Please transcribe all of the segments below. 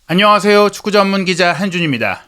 안녕하세요. 축구 전문 기자 한준입니다.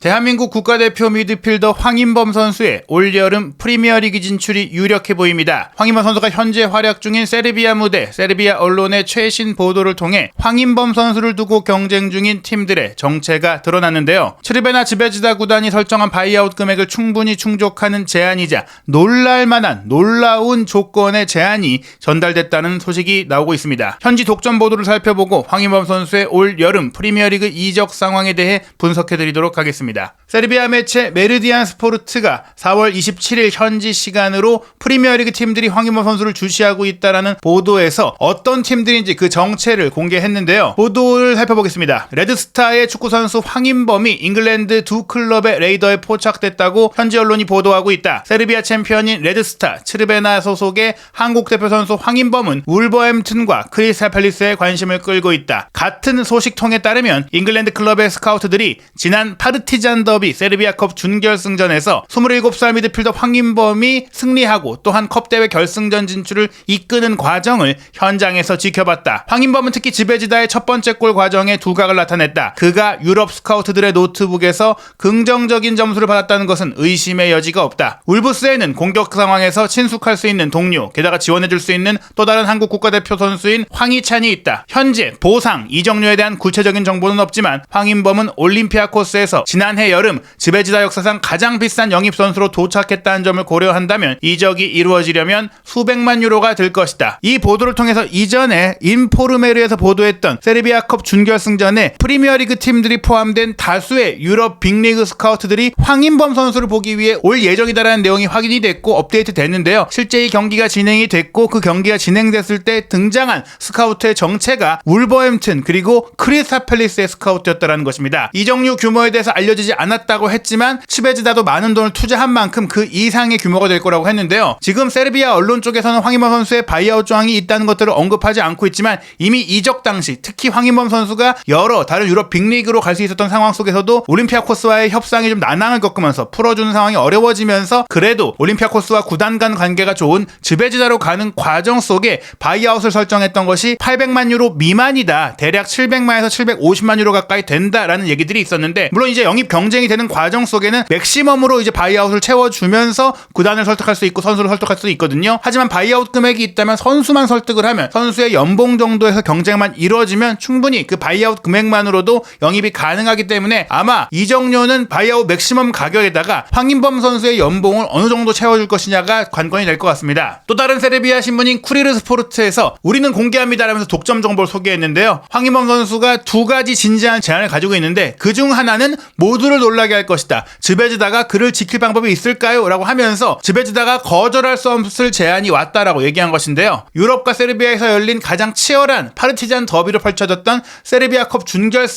대한민국 국가대표 미드필더 황인범 선수의 올여름 프리미어리그 진출이 유력해 보입니다. 황인범 선수가 현재 활약 중인 세르비아 무대, 세르비아 언론의 최신 보도를 통해 황인범 선수를 두고 경쟁 중인 팀들의 정체가 드러났는데요. 츠르베나 즈베즈다 구단이 설정한 바이아웃 금액을 충분히 충족하는 제안이자 놀랄만한 놀라운 조건의 제안이 전달됐다는 소식이 나오고 있습니다. 현지 독점 보도를 살펴보고 황인범 선수의 올여름 프리미어리그 이적 상황에 대해 분석해드리도록 하겠습니다. 세르비아 매체 메르디안 스포르트가 4월 27일 현지 시간으로 프리미어리그 팀들이 황인범 선수를 주시하고 있다라는 보도에서 어떤 팀들인지 그 정체를 공개했는데요. 보도를 살펴보겠습니다. 레드스타의 축구선수 황인범이 잉글랜드 두 클럽의 레이더에 포착됐다고 현지 언론이 보도하고 있다. 세르비아 챔피언인 레드스타 츠르베나 소속의 한국 대표 선수 황인범은 울버햄튼과 크리스탈 팰리스에 관심을 끌고 있다. 같은 소식통에 따르면 잉글랜드 클럽의 스카우트들이 지난 파르티잔 더비 세르비아컵 준결승전에서 27살 미드필더 황인범이 승리하고 또한 컵대회 결승전 진출을 이끄는 과정을 현장에서 지켜봤다. 황인범은 특히 지베지다의 첫 번째 골 과정에 두각을 나타냈다. 그가 유럽 스카우트들의 노트북에서 긍정적인 점수를 받았다는 것은 의심의 여지가 없다. 울브스에는 공격 상황에서 친숙할 수 있는 동료, 게다가 지원해줄 수 있는 또 다른 한국 국가대표 선수인 황희찬이 있다. 현재 보상, 이적료에 대한 구체적인 정보는 없지만 황인범은 올림피아코스에서 지난해 여름 지베지다 역사상 가장 비싼 영입 선수로 도착했다는 점을 고려한다면 이적이 이루어지려면 수백만 유로가 들 것이다. 이 보도를 통해서 이전에 인포르메르에서 보도했던 세르비아컵 준결승전에 프리미어리그 팀들이 포함된 다수의 유럽 빅리그 스카우트들이 황인범 선수를 보기 위해 올 예정이다라는 내용이 확인이 됐고 업데이트 됐는데요. 실제 이 경기가 진행이 됐고 그 경기가 진행됐을 때 등장한 스카우트의 정체가 울버햄튼 그리고 크리스탈 팰리스의 스카우트였다는 것입니다. 이적료 규모에 대해서 알려지지 않았다고 했지만 츠베즈다도 많은 돈을 투자한 만큼 그 이상의 규모가 될 거라고 했는데요. 지금 세르비아 언론 쪽에서는 황인범 선수의 바이아웃 조항이 있다는 것들을 언급하지 않고 있지만 이미 이적 당시 특히 황인범 선수가 여러 다른 유럽 빅리그로 갈 수 있었던 상황 속에서도 올림피아코스와의 협상이 좀 난항을 겪으면서 풀어주는 상황이 어려워지면서 그래도 올림피아코스와 구단 간 관계가 좋은 즈베지다로 가는 과정 속에 바이아웃을 설정했던 것이 800만 유로 미만이다. 대략 700만에서 750만 유로 가까이 된다라는 얘기들이 있었는데 물론 이제 영입 경쟁이 되는 과정 속에는 맥시멈으로 이제 바이아웃을 채워주면서 구단을 설득할 수 있고 선수를 설득할 수 있거든요. 하지만 바이아웃 금액이 있다면 선수만 설득을 하면 선수의 연봉 정도에서 경쟁만 이루어지면 충분히 그 바이아웃 금액만으로도 영입이 가능하기 때문에 아마 이적료는 바이아웃 맥시멈 가격에다가 황인범 선수의 연봉을 어느 정도 채워줄 것이냐가 관건이 될 것 같습니다. 또 다른 세르비아 신문인 쿠리르 스포르트에서 우리는 공개합니다라면서 독점 정보를 소개했는데요. 황인범 선수가 두 가지 진지한 제안을 가지고 있는데 그중 하나는 모두를 놀라게 할 것이다. 즈베즈다가 그를 지킬 방법이 있을까요? 라고 하면서 즈베즈다가 거절할 수 없을 제안이 왔다라고 얘기한 것인데요. 유럽과 세르비아에서 열린 가장 치열한 파르티잔 더비로 펼쳐졌던 세르비아컵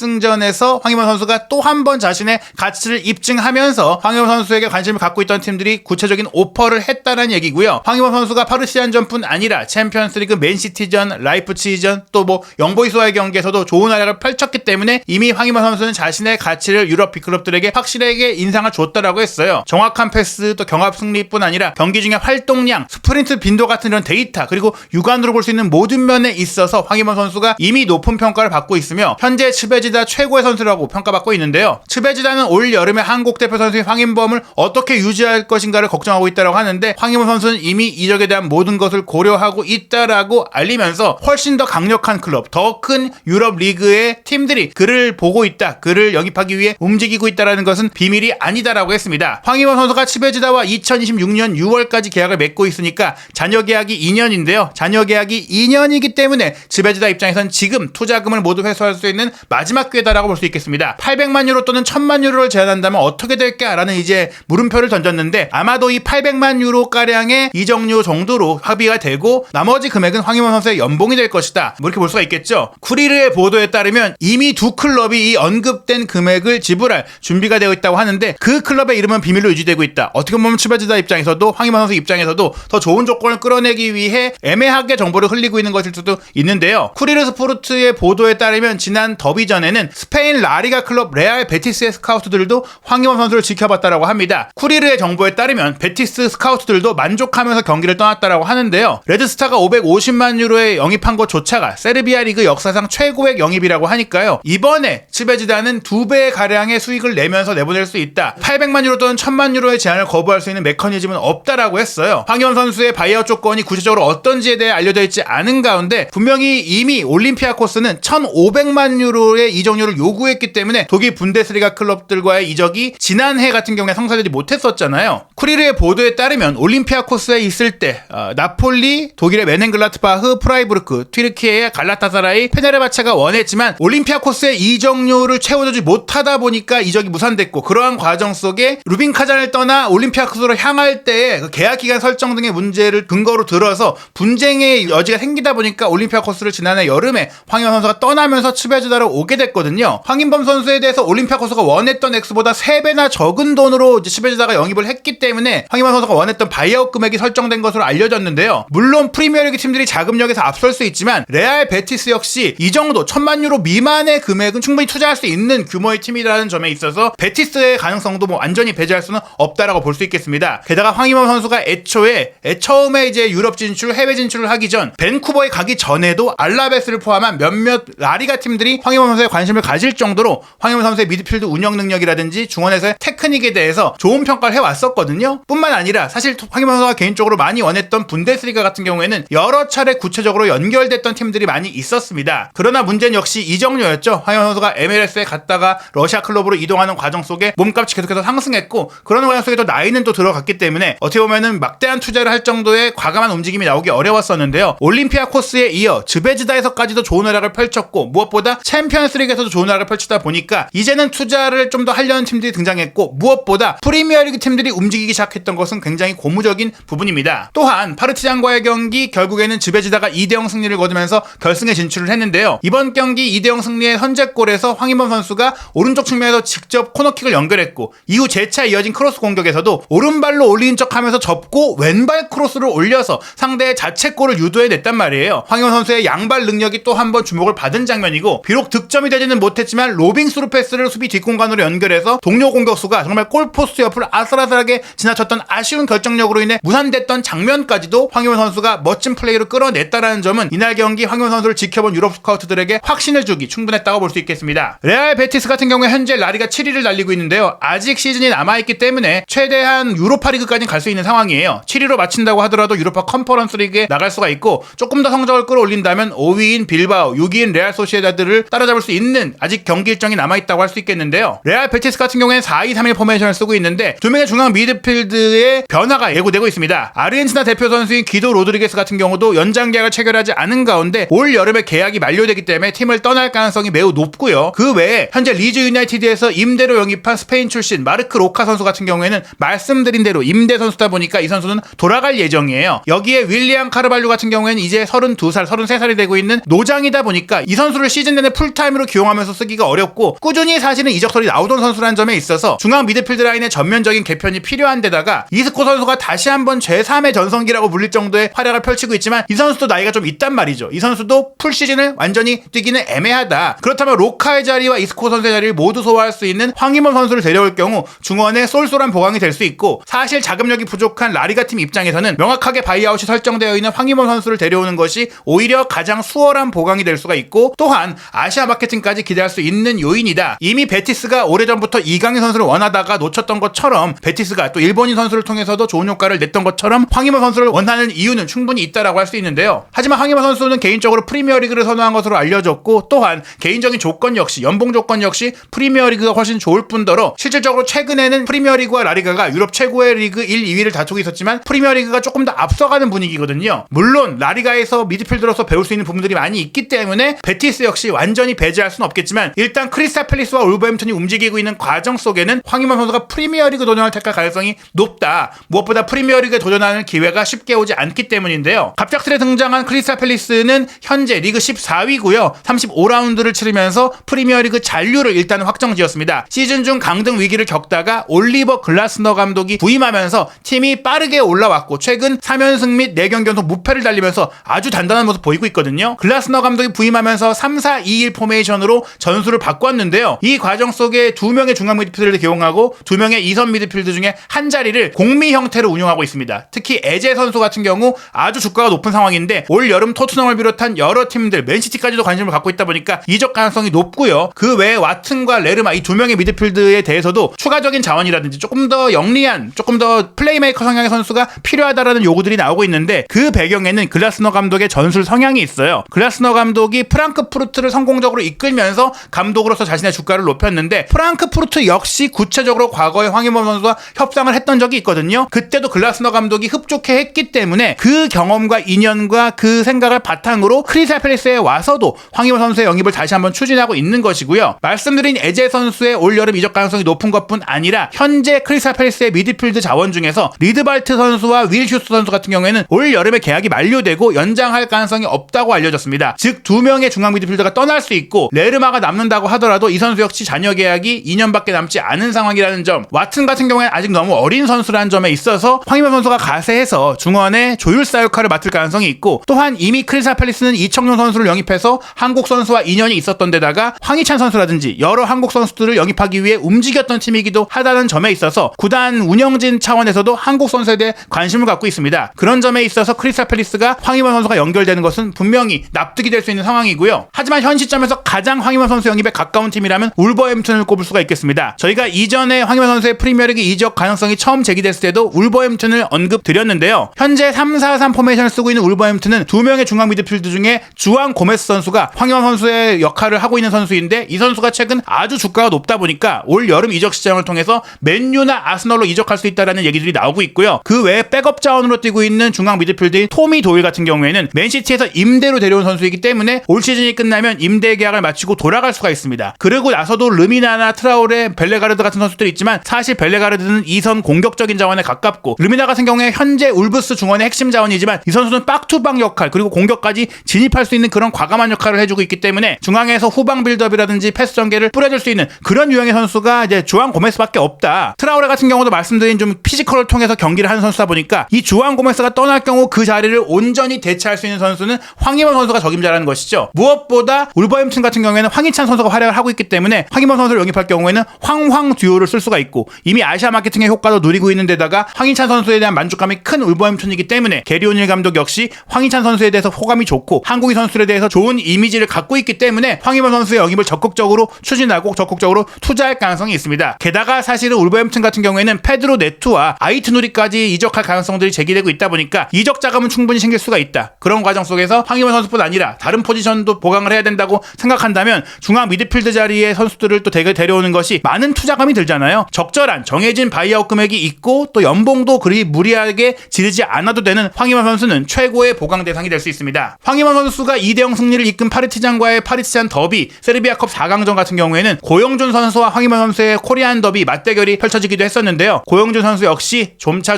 준결승전에서 황인범 선수가 또 한 번 자신의 가치를 입증하면서 황인범 선수에게 관심을 갖고 있던 팀들이 구체적인 오퍼를 했다는 얘기고요. 황인범 선수가 파르티잔전뿐 아니라 챔피언스리그 맨시티전, 라이프치히전 또 뭐 영보이스와의 경기에서도 좋은 활약을 펼쳤기 때문에 이미 황인범 선수는 자신의 가치를 유럽 빅클럽들에게 확실하게 인상을 줬다라고 했어요. 정확한 패스 또 경합 승리뿐 아니라 경기 중에 활동량, 스프린트 빈도 같은 이런 데이터 그리고 육안으로 볼 수 있는 모든 면에 있어서 황인범 선수가 이미 높은 평가를 받고 있으며 현재 츠베지다 최고의 선수라고 평가받고 있는데요. 츠베지다는 올 여름에 한국 대표 선수인 황인범을 어떻게 유지할 것인가를 걱정하고 있다고 하는데 황인범 선수는 이미 이적에 대한 모든 것을 고려하고 있다라고 알리면서 훨씬 더 강력한 클럽, 더 큰 유럽 리그의 팀들이 그를 보고 있다, 그를 영입하기 위해 움직이고 있다라는 것은 비밀이 아니다라고 했습니다. 황인범 선수가 츠베지다와 2026년 6월까지 계약을 맺고 있으니까 잔여 계약이 2년인데요. 잔여 계약이 2년이기 때문에 츠베지다 입장에선 지금 투자금을 모두 회수할 수 있는 마지막 기회다라고 볼 수 있겠습니다. 800만 유로 또는 1000만 유로를 제안한다면 어떻게 될까라는 이제 물음표를 던졌는데 아마도 이 800만 유로 가량의 이적료 정도로 합의가 되고 나머지 금액은 황인범 선수의 연봉이 될 것이다. 뭐 이렇게 볼 수가 있겠죠. 쿠리르의 보도에 따르면 이미 두 클럽이 이 언급된 금액을 지불할 준비가 되어 있다고 하는데 그 클럽의 이름은 비밀로 유지되고 있다. 어떻게 보면 츠베즈다 입장에서도 황희범 선수 입장에서도 더 좋은 조건을 끌어내기 위해 애매하게 정보를 흘리고 있는 것일 수도 있는데요. 쿠리르 스포르트의 보도에 따르면 지난 더비전에는 스페인 라리가 클럽 레알 베티스의 스카우트들도 황희범 선수를 지켜봤다라고 합니다. 쿠리르의 정보에 따르면 베티스 스카우트들도 만족하면서 경기를 떠났다라고 하는데요. 레드스타가 550만 유로에 영입한 것조차가 세르비아 리그 역사상 최고액 영입이라고 하니까요. 이번에 츠베즈다는 2배 가량의 수익을 내면서 내보낼 수 있다. 800만 유로 또는 1000만 유로의 제한을 거부할 수 있는 메커니즘은 없다라고 했어요. 황희범 선수의 바이아웃 조건이 구체적으로 어떤지에 대해 알려져 있지 않은 가운데 분명히 이미 올림피아코스는 1500만 유로의 이적료를 요구했기 때문에 독일 분데스리가 클럽들과의 이적이 지난해 같은 경우에 성사되지 못했었잖아요. 쿠리르의 보도에 따르면 올림피아코스에 있을 때 나폴리, 독일의 메넨글라트바흐, 프라이부르크, 튀르키예의 갈라타사라이, 페네르바체가 원했지만 올림피아코스의 이적료를 채워주지 못하다 보니까 이적이 무산됐고 그러한 과정 속에 루빈 카잔을 떠나 올림피아코스로 향할 때의 그 계약 기간 설정 등의 문제를 근거로 들어서 분쟁의 여지가 생기다 보니까 올림피아코스를 지난해 여름에 황희범 선수가 떠나면서 츠베즈다로 오게 됐거든요. 황희범 선수에 대해서 올림피아코스가 원했던 액수보다 3배나 적은 돈으로 츠베즈다가 영입을 했기 때문에 황희범 선수가 원했던 바이아웃 금액이 설정된 것으로 알려졌는데요. 물론 프리미어리그 팀들이 자금력에서 앞설 수 있지만 레알 베티스 역시 이 정도 1000만 유로 미만의 금액은 충분히 투자할 수 있는 규모의 팀이라는 점에 있어서 베티스의 가능성도 완전히 배제할 수는 없다라고 볼 수 있겠습니다. 게다가 황희범 선수가 처음에 이제 유럽 진출, 해외 진출을 하기 전 밴쿠버에 가기 전에도 알라베스를 포함한 몇몇 라리가 팀들이 황희범 선수에 관심을 가질 정도로 황희범 선수의 미드필드 운영 능력이라든지 중원에서의 테크닉에 대해서 좋은 평가를 해왔었거든요. 뿐만 아니라 사실 황희범 선수가 개인적으로 많이 원했던 분데스리가 같은 경우에는 여러 차례 구체적으로 연결됐던 팀들이 많이 있었습니다. 그러나 문제는 역시 이적료였죠. 황희범 선수가 MLS에 갔다가 러시아 클럽으로 이동하는 과정 속에 몸값이 계속해서 상승했고 그런 과정 속에 또 나이는 또 들어갔기 때문에 어떻게 보면은 막대한 투자를 할 정도의 과감한 움직임이 나오기 어려웠었는데요. 올림피아코스에 이어 츠베즈다에서까지도 좋은 활약을 펼쳤고 무엇보다 챔피언스리그에서도 좋은 활약을 펼치다 보니까 이제는 투자를 좀 더 하려는 팀들이 등장했고 무엇보다 프리미어리그 팀들이 움직이기 시작했던 것은 굉장히 고무적인 부분입니다. 또한 파르티잔과의 경기 결국에는 츠베즈다가 2대0 승리를 거두면서 결승에 진출을 했는데요. 이번 경기 2대0 승리의 선제골에서 황희범 선수가 오른쪽 측면에서 직접 코너킥을 연결했고 이후 재차 이어진 크로스 공격에서도 오른발로 올린 척하면서 접고 왼발 크로스를 올려서 상대의 자책골을 유도해냈단 말이에요. 황희범 선수의 양발 능력이 또 한 번 주목을 받은 장면이고 비록 득점이 되지는 못했지만 로빙 스루 패스를 수비 뒷공간으로 연결해서 동료 공격수가 정말 골포스트 옆을 아슬아슬하게 지나쳤던 아쉬운 결정력으로 인해 무산됐던 장면까지도 황희범 선수가 멋진 플레이로 끌어냈다라는 점은 이날 경기 황희범 선수를 지켜본 유럽 스카우트들에게 확신을 주기 충분했다고 볼 수 있겠습니다. 레알 베티스 같은 경우에 현재 라리가 7위를 달리고 있는데요. 아직 시즌이 남아있기 때문에 최대한 유로파 리그까지는 갈 수 있는 상황이에요. 7위로 마친다고 하더라도 유로파 컨퍼런스 리그에 나갈 수가 있고 조금 더 성적을 끌어올린다면 5위인 빌바오, 6위인 레알 소시에다드를 따라잡을 수 있는 아직 경기 일정이 남아있다고 할 수 있겠는데요. 레알 베티스 같은 경우에는 4-2-3-1 포메이션을 쓰고 있는데 두 명의 중앙 미드필드의 변화가 예고되고 있습니다. 아르헨티나 대표 선수인 기도 로드리게스 같은 경우도 연장 계약을 체결하지 않은 가운데 올 여름에 계약이 만료되기 때문에 팀을 떠날 가능성이 매우 높고요. 그 외에 현재 리즈 유나이티드에서 임대로 영입한 스페인 출신 마르크 로카 선수 같은 경우에는 말씀드린 대로 임대 선수다 보니까 이 선수는 돌아갈 예정이에요. 여기에 윌리안 카르발류 같은 경우에는 이제 32살, 33살이 되고 있는 노장이다 보니까 이 선수를 시즌 내내 풀타임으로 기용하면서 쓰기가 어렵고 꾸준히 사실은 이적설이 나오던 선수라는 점에 있어서 중앙 미드필드 라인의 전면적인 개편이 필요한 데다가 이스코 선수가 다시 한번 제3의 전성기라고 불릴 정도의 활약을 펼치고 있지만 이 선수도 나이가 좀 있단 말이죠. 이 선수도 풀 시즌을 완전히 뛰기는 애매하다. 그렇다면 로카의 자리와 이스코 선수의 자리를 모두 소화할 수 있는 황희범 선수를 데려올 경우 중원에 쏠쏠한 보강이 될 수 있고 사실 자금력이 부족한 라리가 팀 입장에서는 명확하게 바이아웃이 설정되어 있는 황희범 선수를 데려오는 것이 오히려 가장 수월한 보강이 될 수가 있고 또한 아시아 마케팅까지 기대할 수 있는 요인이다. 이미 베티스가 오래전부터 이강인 선수를 원하다가 놓쳤던 것처럼 베티스가 또 일본인 선수를 통해서도 좋은 효과를 냈던 것처럼 황희범 선수를 원하는 이유는 충분히 있다라고 할 수 있는데요. 하지만 황희범 선수는 개인적으로 프리미어리그를 선호한 것으로 알려졌고 또한 개인적인 조건 역시 연봉 조건 역시 프리미어리그가 훨씬 좋을 뿐더러 실질적으로 최근에는 프리미어리그와 라리가가 유럽 최고의 리그 1, 2위를 다투고 있었지만 프리미어리그가 조금 더 앞서가는 분위기거든요. 물론 라리가에서 미드필더로서 배울 수 있는 부분들이 많이 있기 때문에 베티스 역시 완전히 배제할 수는 없겠지만 일단 크리스탈 팰리스와 울버햄튼이 움직이고 있는 과정 속에는 황희범 선수가 프리미어리그 도전을 택할 가능성이 높다. 무엇보다 프리미어리그에 도전하는 기회가 쉽게 오지 않기 때문인데요. 갑작스레 등장한 크리스탈 팰리스는 현재 리그 14위고요. 35라운드를 치르면서 프리미어리그 잔류를 일단 확정지었습니다. 문제였습니다. 시즌 중 강등 위기를 겪다가 올리버 글라스너 감독이 부임하면서 팀이 빠르게 올라왔고 최근 3연승 및 4경기 연속 무패를 달리면서 아주 단단한 모습 보이고 있거든요. 글라스너 감독이 부임하면서 3-4-2-1 포메이션으로 전술을 바꿨는데요. 이 과정 속에 2명의 중앙 미드필드를 기용하고 2명의 2선 미드필드 중에 한 자리를 공미 형태로 운영하고 있습니다. 특히 에제 선수 같은 경우 아주 주가가 높은 상황인데 올 여름 토트넘을 비롯한 여러 팀들, 맨시티까지도 관심을 갖고 있다 보니까 이적 가능성이 높고요. 그 외에 와튼과 레르마 이 2명의 미드필드에 대해서도 추가적인 자원이라든지 조금 더 영리한, 조금 더 플레이메이커 성향의 선수가 필요하다라는 요구들이 나오고 있는데 그 배경에는 글라스너 감독의 전술 성향이 있어요. 글라스너 감독이 프랑크푸르트를 성공적으로 이끌면서 감독으로서 자신의 주가를 높였는데 프랑크푸르트 역시 구체적으로 과거에 황희범 선수와 협상을 했던 적이 있거든요. 그때도 글라스너 감독이 흡족해 했기 때문에 그 경험과 인연과 그 생각을 바탕으로 크리스탈 팰리스에 와서도 황희범 선수의 영입을 다시 한번 추진하고 있는 것이고요. 말씀드린 에제 선수의 올여름 이적 가능성이 높은 것뿐 아니라 현재 크리스탈 팰리스의 미드필드 자원 중에서 리드발트 선수와 윌 휴스 선수 같은 경우에는 올여름에 계약이 만료되고 연장할 가능성이 없다고 알려졌습니다. 즉 2명의 중앙 미드필더가 떠날 수 있고 레르마가 남는다고 하더라도 이 선수 역시 잔여 계약이 2년밖에 남지 않은 상황이라는 점, 와튼 같은 경우에는 아직 너무 어린 선수라는 점에 있어서 황희범 선수가 가세해서 중원의 조율사 역할을 맡을 가능성이 있고, 또한 이미 크리스탈 팰리스는 이청용 선수를 영입해서 한국 선수와 인연이 있었던 데다가 황희찬 선수라든지 여러 한국 선수들을 영입하기 위해 움직였던 팀이기도 하다는 점에 있어서 구단 운영진 차원에서도 한국 선수에 대해 관심을 갖고 있습니다. 그런 점에 있어서 크리스탈 팰리스가 황희범 선수가 연결되는 것은 분명히 납득이 될 수 있는 상황이고요. 하지만 현 시점에서 가장 황희범 선수 영입에 가까운 팀이라면 울버햄튼을 꼽을 수가 있겠습니다. 저희가 이전에 황희범 선수의 프리미어리그 이적 가능성이 처음 제기됐을 때도 울버햄튼을 언급드렸는데요. 현재 3-4-3 포메이션을 쓰고 있는 울버햄튼은 2명의 중앙 미드필드 중에 주안 고메스 선수가 황희범 선수의 역할을 하고 있는 선수인데, 이 선수가 최근 아주 주가가 높다 보니까 올 여름 이적 시장을 통해서 맨유나 아스널로 이적할 수 있다라는 얘기들이 나오고 있고요. 그 외에 백업 자원으로 뛰고 있는 중앙 미드필드인 토미 도일 같은 경우에는 맨시티에서 임대로 데려온 선수이기 때문에 올 시즌이 끝나면 임대 계약을 마치고 돌아갈 수가 있습니다. 그리고 나서도 르미나나 트라우레, 벨레가르드 같은 선수들이 있지만 사실 벨레가르드는 2선 공격적인 자원에 가깝고, 르미나 같은 경우에 현재 울브스 중원의 핵심 자원이지만 이 선수는 박투박 역할 그리고 공격까지 진입할 수 있는 그런 과감한 역할을 해주고 있기 때문에 중앙에서 후방 빌드업이라든지 패스 전개를 뿌려줄 수 있는 그런 유형의 선수가 이제 주안 고메스밖에 없다. 트라우레 같은 경우도 말씀드린 좀 피지컬을 통해서 경기를 하는 선수다 보니까 이 주안 고메스가 떠날 경우 그 자리를 온전히 대체할 수 있는 선수는 황희범 선수가 적임자라는 것이죠. 무엇보다 울버햄튼 같은 경우에는 황희찬 선수가 활약을 하고 있기 때문에 황희범 선수를 영입할 경우에는 황황 듀오를 쓸 수가 있고, 이미 아시아 마케팅의 효과도 누리고 있는 데다가 황희찬 선수에 대한 만족감이 큰 울버햄튼이기 때문에 게리 오닐 감독 역시 황희찬 선수에 대해서 호감이 좋고 한국인 선수들에 대해서 좋은 이미지를 갖고 있기 때문에 황희범 선수의 영입을 적극적으로 추진하고 적극적으로 투자할 가능성이 있습니다. 게다가 사실은 울버햄튼 같은 경우에는 페드로 네투와 아이트 누리까지 이적할 가능성들이 제기되고 있다 보니까 이적 자금은 충분히 생길 수가 있다. 그런 과정 속에서 황희범 선수뿐 아니라 다른 포지션도 보강을 해야 된다고 생각한다면 중앙 미드필드 자리의 선수들을 또 데려오는 것이 많은 투자감이 들잖아요. 적절한 정해진 바이아웃 금액이 있고 또 연봉도 그리 무리하게 지르지 않아도 되는 황희범 선수는 최고의 보강 대상이 될 수 있습니다. 황희범 선수가 2대0 승리를 이끈 파르티잔과의 파르티잔 더비 세르비아컵 4강전 같은 경우에는 고영준 선수와 황희범 선수의 코리안 더비 맞대결이 펼쳐지기도 했었는데요. 고영준 선수 역시 점차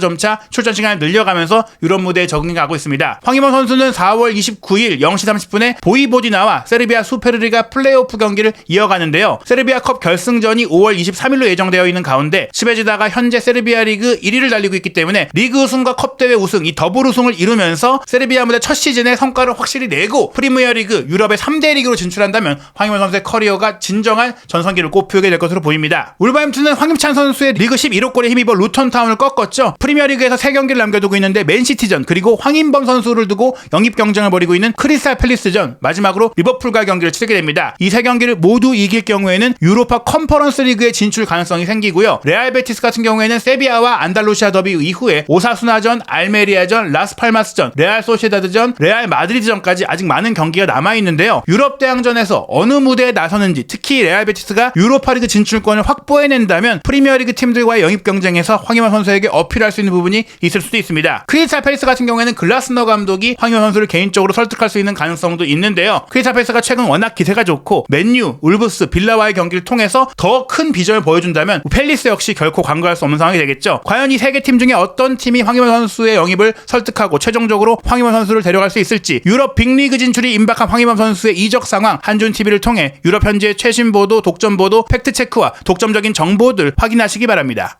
출전 시간을 늘려가면서 유럽 무대에 적응하고 있습니다. 황희범 선수는 4월 29일 0시 30분에 보이보디나와 세르비아 수페르리가 플레이오프 경기를 이어가는데요. 세르비아컵 결승전이 5월 23일로 예정되어 있는 가운데 시베지다가 현재 세르비아 리그 1위를 달리고 있기 때문에 리그 우승과 컵대회 우승, 이 더블 우승을 이루면서 세르비아 무대 첫 시즌에 성과를 확실히 내고 프리미어 리그 유럽의 3대 리그로 진출한다면 황희범 선수의 커리어가 진정한 전성기를 꽃피우게 될 것으로 보입니다. 울버햄튼은 황희찬 선수의 리그 11호 골에 힘입어 루턴타운을 꺾었죠. 프리미어 리그에서 3경기를 남겨두고 있는데 맨시티전, 그리고 황인범 선수를 두고 영입 경쟁을 벌이고 있는 크리스탈 팰리스전, 마지막으로 리버풀과 경기를 치르게 됩니다. 이 3경기를 모두 이길 경우에는 유로파 컨퍼런스 리그의 진출 가능성이 생기고요. 레알 베티스 같은 경우에는 세비야와 안달루시아 더비 이후에 오사수나전, 알메리아전, 라스팔마스전, 레알 소시에다드전, 레알 마드리드전까지 아직 많은 경기가 남아있는데요. 유럽 대항전에서 어느 무대에 나서는지, 특히 레알 베티스가 유로파리그 진출권을 확보해낸다면 프리미어리그 팀들과의 영입 경쟁에서 황희범 선수에게 어필할 수 있는 부분이 있을 수도 있습니다. 크리스탈 팰리스 같은 경우에는 글라스너 감독이 황희범 선수를 개인적으로 설득할 수 있는 가능성도 있는데요. 크리스탈 팰리스가 최근 워낙 기세가 좋고 맨유, 울브스, 빌라와의 경기를 통해서 더 큰 비전을 보여준다면 팰리스 역시 결코 간과할 수 없는 상황이 되겠죠. 과연 이 3개 팀 중에 어떤 팀이 황희범 선수의 영입을 설득하고 최종적으로 황희범 선수를 데려갈 수 있을지, 유럽 빅리그 진출이 임박한 황희범 선수의 이적 상황 한준TV를 통해 유럽 현지의 최신 보도, 독점 보도, 팩트체크와 독점적인 정보들 확인하시기 바랍니다.